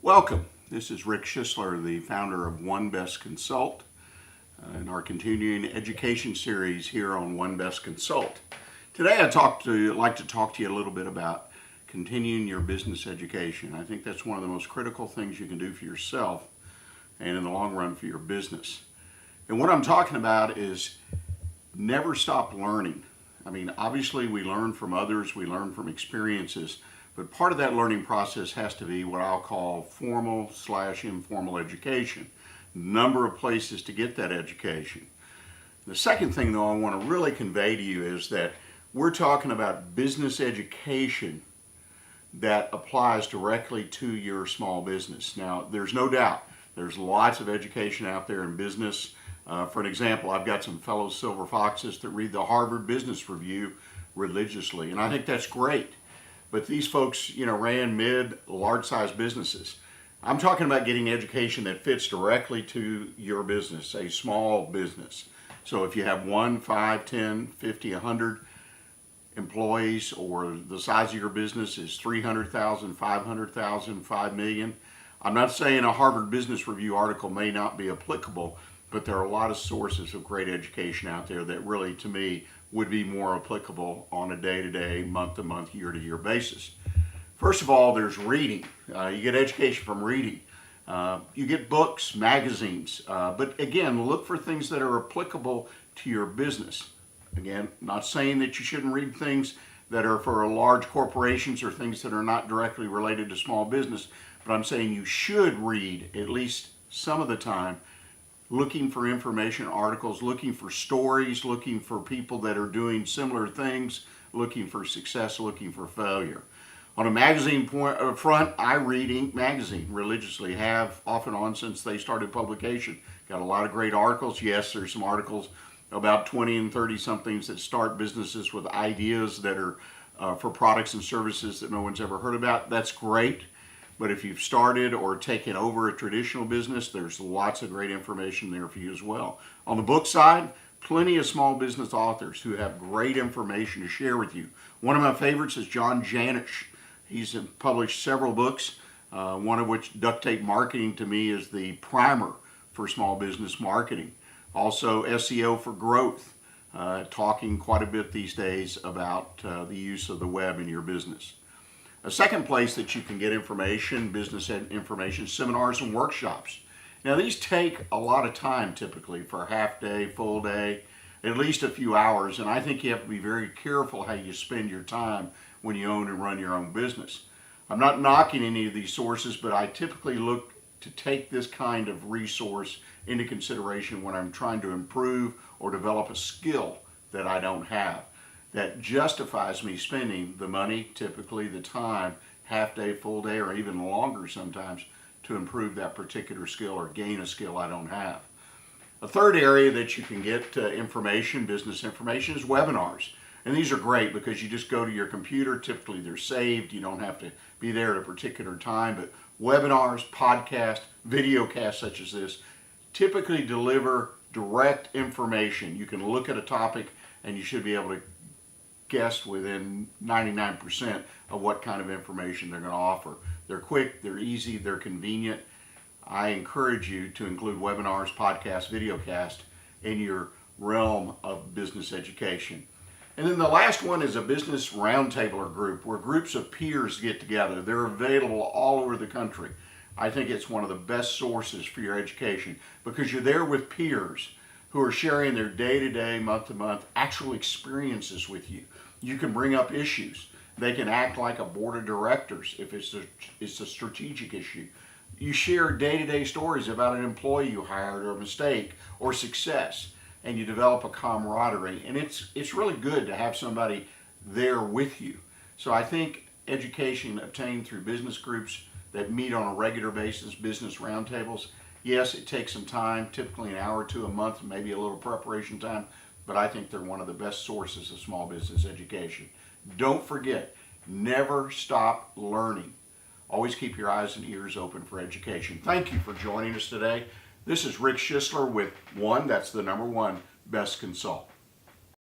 Welcome. This is Rick Schisler, the founder of One Best Consult, in our continuing education series here on One Best Consult. Today I'd like to talk to you a little bit about continuing your business education. I think that's one of the most critical things you can do for yourself and in the long run for your business. And what I'm talking about is never stop learning. I mean, obviously we learn from others, we learn from experiences, but part of that learning process has to be what I'll call formal/informal education. Number of places to get that education. The second thing, though, I want to really convey to you is that we're talking about business education that applies directly to your small business. Now, there's no doubt there's lots of education out there in business. For an example, I've got some fellow Silver Foxes that read the Harvard Business Review religiously, and I think that's great. But these folks, ran large-sized businesses. I'm talking about getting education that fits directly to your business, a small business. So if you have 1, 5, 10, 50, 100 employees, or the size of your business is 300,000, 500,000, 5 million, I'm not saying a Harvard Business Review article may not be applicable, but there are a lot of sources of great education out there that really, to me, would be more applicable on a day-to-day, month-to-month, year-to-year basis. First of all, there's reading. You get education from reading. You get books, magazines, but again, look for things that are applicable to your business. Again, not saying that you shouldn't read things that are for large corporations or things that are not directly related to small business, but I'm saying you should read at least some of the time, looking for information articles, looking for stories, looking for people that are doing similar things, looking for success, looking for failure. On a magazine front, I read Inc. magazine religiously, have off and on since they started publication. Got a lot of great articles. Yes, there's some articles about 20 and 30 somethings that start businesses with ideas that are for products and services that no one's ever heard about. That's great. But if you've started or taken over a traditional business, there's lots of great information there for you as well. On the book side, plenty of small business authors who have great information to share with you. One of my favorites is John Janisch. He's published several books, one of which, Duct Tape Marketing, to me is the primer for small business marketing. Also, SEO for Growth, talking quite a bit these days about the use of the web in your business. A second place that you can get information, business information, seminars and workshops. Now, these take a lot of time typically for a half day, full day, at least a few hours, and I think you have to be very careful how you spend your time when you own and run your own business. I'm not knocking any of these sources, but I typically look to take this kind of resource into consideration when I'm trying to improve or develop a skill that I don't have, that justifies me spending the money, typically the time, half day, full day, or even longer sometimes, to improve that particular skill or gain a skill I don't have. A third area that you can get information, business information, is webinars. And these are great because you just go to your computer, typically they're saved, you don't have to be there at a particular time, but webinars, podcasts, videocasts such as this typically deliver direct information. You can look at a topic and you should be able to guess within 99% of what kind of information they're going to offer. They're quick, they're easy, they're convenient. I encourage you to include webinars, podcasts, videocasts in your realm of business education. And then the last one is a business roundtable group where groups of peers get together. They're available all over the country. I think it's one of the best sources for your education because you're there with peers who are sharing their day-to-day, month-to-month actual experiences with you. You can bring up issues. They can act like a board of directors if it's a strategic issue. You share day-to-day stories about an employee you hired or a mistake or success, and you develop a camaraderie. And it's really good to have somebody there with you. So I think education obtained through business groups that meet on a regular basis, business roundtables, yes, it takes some time, typically an hour to a month, maybe a little preparation time, but I think they're one of the best sources of small business education. Don't forget, never stop learning. Always keep your eyes and ears open for education. Thank you for joining us today. This is Rick Schisler with One, that's the number one, Best Consult.